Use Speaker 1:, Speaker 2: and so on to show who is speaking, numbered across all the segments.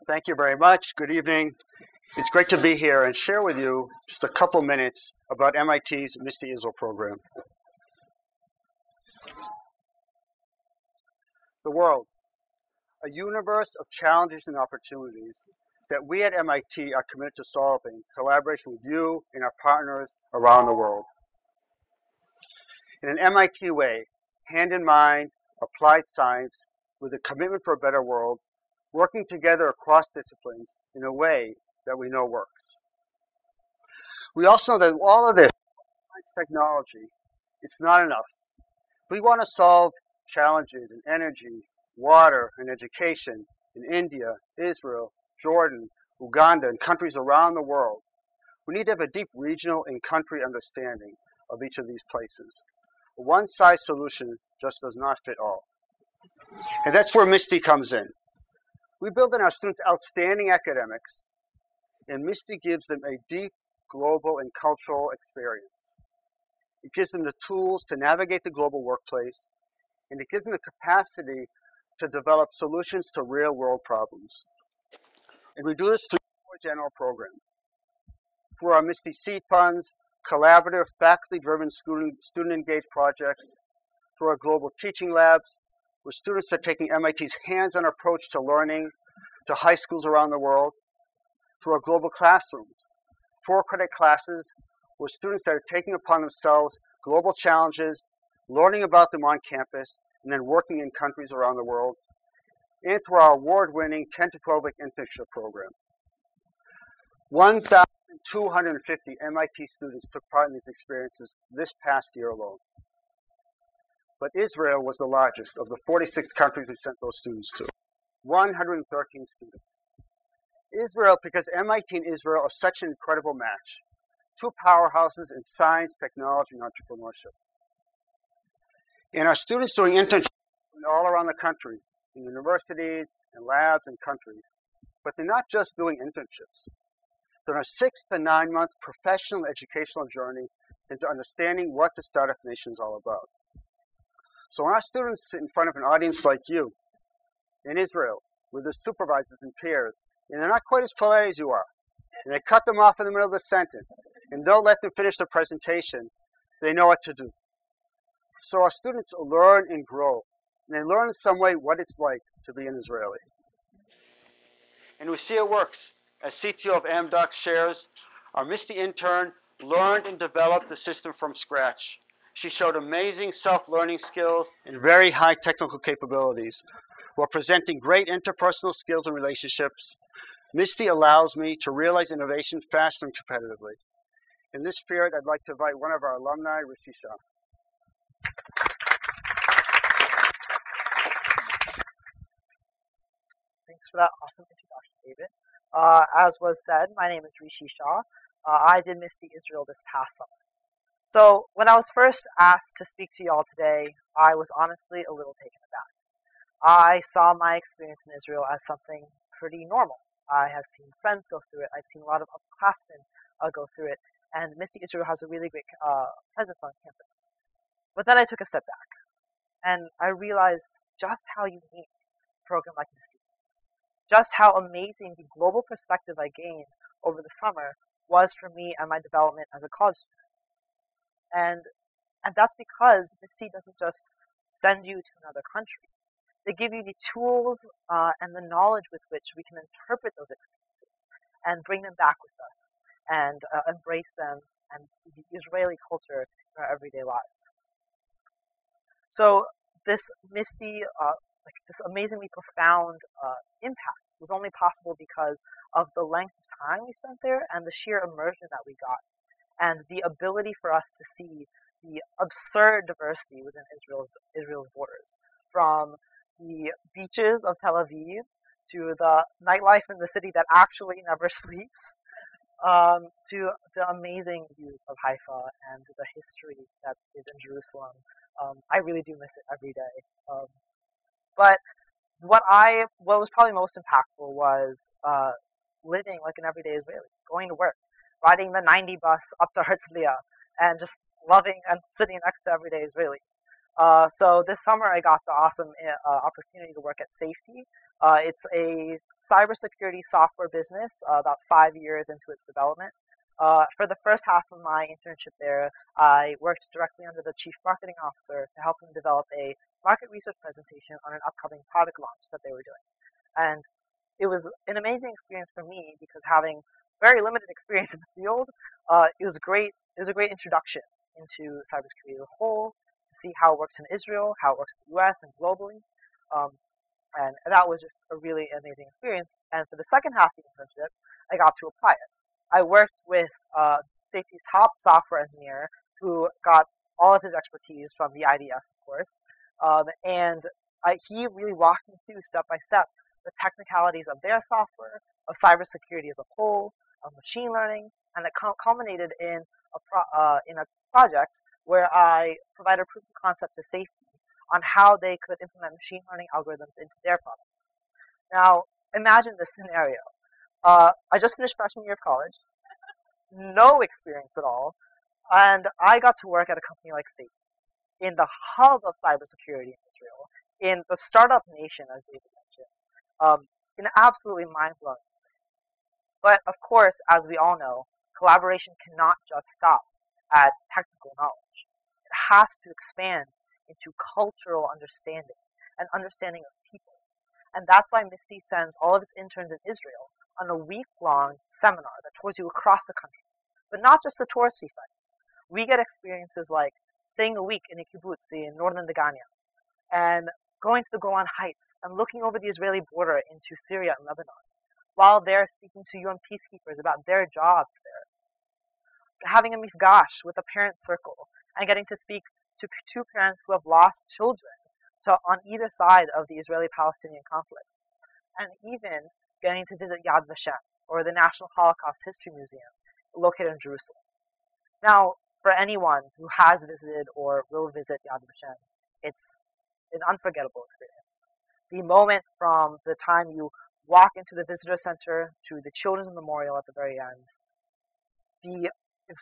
Speaker 1: Thank you very much. Good evening. It's great to be here and share with you just a couple minutes about MIT's MISTI Israel program. The world, a universe of challenges and opportunities that we at MIT are committed to solving in collaboration with you and our partners around the world. In an MIT way, hand in mind, applied science with a commitment for a better world, working together across disciplines in a way that we know works. We also know that all of this technology, it's not enough. If we want to solve challenges in energy, water, and education in India, Israel, Jordan, Uganda, and countries around the world, we need to have a deep regional and country understanding of each of these places. A one-size solution just does not fit all. And that's where MISTI comes in. We build in our students outstanding academics, and MISTI gives them a deep global and cultural experience. It gives them the tools to navigate the global workplace, and it gives them the capacity to develop solutions to real-world problems. And we do this through four general programs. Through our MISTI seed funds, collaborative, faculty-driven student-engaged projects, through our global teaching labs, where students are taking MIT's hands-on approach to learning to high schools around the world, through our global classrooms, 4-credit classes, where students that are taking upon themselves global challenges, learning about them on campus, and then working in countries around the world, and through our award-winning 10 to 12-week internship program. 1,250 MIT students took part in these experiences this past year alone. But Israel was the largest of the 46 countries we sent those students to. 113 students. Israel, because MIT and Israel are such an incredible match. Two powerhouses in science, technology, and entrepreneurship. And our students doing internships all around the country, in universities, and labs, and countries. But they're not just doing internships. They're on a 6 to 9 month professional educational journey into understanding what the Startup Nation is all about. So when our students sit in front of an audience like you, in Israel, with their supervisors and peers, and they're not quite as polite as you are, and they cut them off in the middle of the sentence, and don't let them finish their presentation, they know what to do. So our students learn and grow, and they learn in some way what it's like to be an Israeli. And we see it works. As CTO of Amdocs shares, our MISTI intern learned and developed the system from scratch. She showed amazing self-learning skills and very high technical capabilities. While presenting great interpersonal skills and relationships, MISTI allows me to realize innovation faster and competitively. In this spirit, I'd like to invite one of our alumni, Rishi, Shah.
Speaker 2: Thanks for that awesome introduction, David. As was said, my name is Rishi Shah. I did MISTI Israel this past summer. So when I was first asked to speak to y'all today, I was honestly a little taken aback. I saw my experience in Israel as something pretty normal. I have seen friends go through it. I've seen a lot of upperclassmen go through it. And MISTI Israel has a really great presence on campus. But then I took a step back. And I realized just how unique a program like MISTI is. Just how amazing the global perspective I gained over the summer was for me and my development as a college student. And that's because MISTI doesn't just send you to another country. They give you the tools and the knowledge with which we can interpret those experiences and bring them back with us and embrace them and the Israeli culture in our everyday lives. So this MISTI, this amazingly profound impact was only possible because of the length of time we spent there and the sheer immersion that we got, and the ability for us to see the absurd diversity within Israel's borders, from the beaches of Tel Aviv to the nightlife in the city that actually never sleeps, to the amazing views of Haifa and the history that is in Jerusalem. I really do miss it every day. But what was probably most impactful was living like an everyday Israeli, going to work, riding the 90 bus up to Herzliya, and just loving and sitting next to everyday Israelis. So this summer I got the awesome opportunity to work at Safety, It's a cybersecurity software business, about 5 years into its development. For the first half of my internship there, I worked directly under the chief marketing officer to help them develop a market research presentation on an upcoming product launch that they were doing. And it was an amazing experience for me because having very limited experience in the field, it was great. It was a great introduction into cybersecurity as a whole, to see how it works in Israel, how it works in the US and globally. And that was just a really amazing experience. And for the second half of the internship, I got to apply it. I worked with safety's top software engineer who got all of his expertise from the IDF, of course. He really walked me through step by step the technicalities of their software, of cybersecurity as a whole, of machine learning, and it culminated in a project where I provided proof of concept to safety on how they could implement machine learning algorithms into their product. Now, imagine this scenario. I just finished freshman year of college, no experience at all, and I got to work at a company like Safety, in the hub of cybersecurity in Israel, in the startup nation, as David mentioned, an absolutely mind-blowing experience. But of course, as we all know, collaboration cannot just stop at technical knowledge. It has to expand into cultural understanding and understanding of people. And that's why MISTI sends all of its interns in Israel on a week-long seminar that tours you across the country. But not just the touristy sites. We get experiences like staying a week in a kibbutz in northern Degania, and going to the Golan Heights and looking over the Israeli border into Syria and Lebanon, while they're speaking to UN peacekeepers about their jobs there. Having a mifgash with a parent circle, and getting to speak to two parents who have lost children on either side of the Israeli-Palestinian conflict. And even getting to visit Yad Vashem, or the National Holocaust History Museum, located in Jerusalem. Now, for anyone who has visited or will visit Yad Vashem, it's an unforgettable experience. The moment from the time you walk into the visitor center to the Children's Memorial at the very end,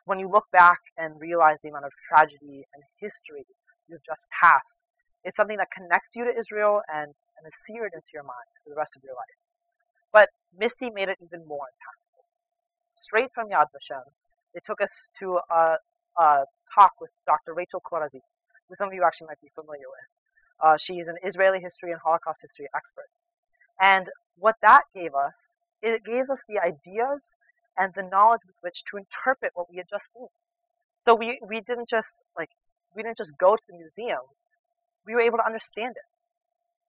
Speaker 2: when you look back and realize the amount of tragedy and history you've just passed, it's something that connects you to Israel and is seared into your mind for the rest of your life. But MISTI made it even more impactful. Straight from Yad Vashem, they took us to a talk with Dr. Rachel Korazi, who some of you actually might be familiar with. She's an Israeli history and Holocaust history expert. And what that gave us, it gave us the ideas and the knowledge with which to interpret what we had just seen. So we didn't just go to the museum. We were able to understand it.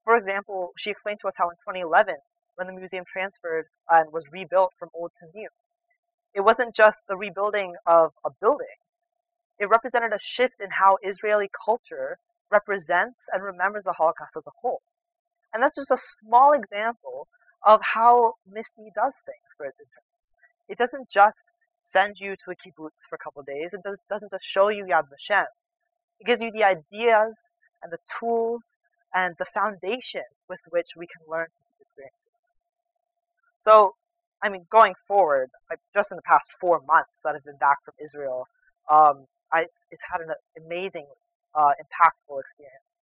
Speaker 2: For example, she explained to us how in 2011, when the museum transferred and was rebuilt from old to new, it wasn't just the rebuilding of a building. It represented a shift in how Israeli culture represents and remembers the Holocaust as a whole. And that's just a small example of how MISTI does things for its interns. It doesn't just send you to a kibbutz for a couple of days. It doesn't just show you Yad Vashem. It gives you the ideas and the tools and the foundation with which we can learn from these experiences. So, going forward, just in the past 4 months that I've been back from Israel, it's had an amazing, impactful experience.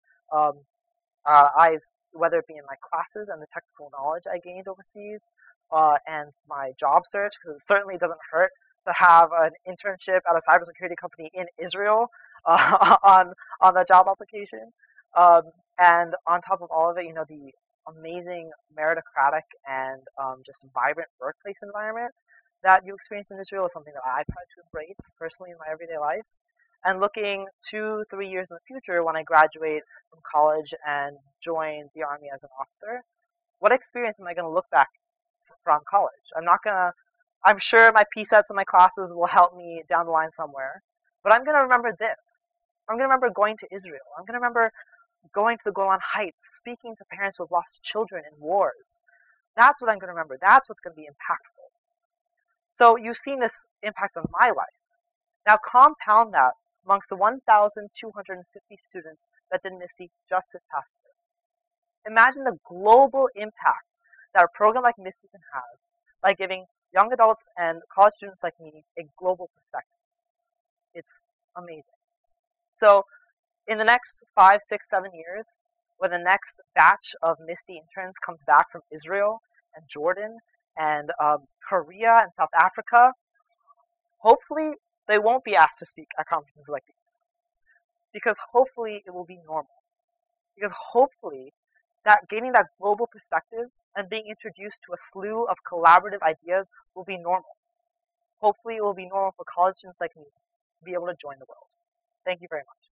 Speaker 2: Whether it be in my classes and the technical knowledge I gained overseas, and my job search, because it certainly doesn't hurt to have an internship at a cybersecurity company in Israel on the job application. And on top of all of it, the amazing meritocratic and just vibrant workplace environment that you experience in Israel is something that I try to embrace personally in my everyday life. And looking 2-3 years in the future, when I graduate from college and join the Army as an officer, what experience am I going to look back from college? I'm sure my PSETs and my classes will help me down the line somewhere, but I'm going to remember this. I'm going to remember going to Israel. I'm going to remember going to the Golan Heights, speaking to parents who have lost children in wars. That's what I'm going to remember. That's what's going to be impactful. So you've seen this impact on my life. Now compound that amongst the 1,250 students that did MISTI just this past year. Imagine the global impact that a program like MISTI can have by giving young adults and college students like me a global perspective. It's amazing. So in the next 5, 6, 7 years, when the next batch of MISTI interns comes back from Israel and Jordan and Korea and South Africa, hopefully they won't be asked to speak at conferences like these. Because hopefully it will be normal. Because hopefully that gaining that global perspective and being introduced to a slew of collaborative ideas will be normal. Hopefully it will be normal for college students like me to be able to join the world. Thank you very much.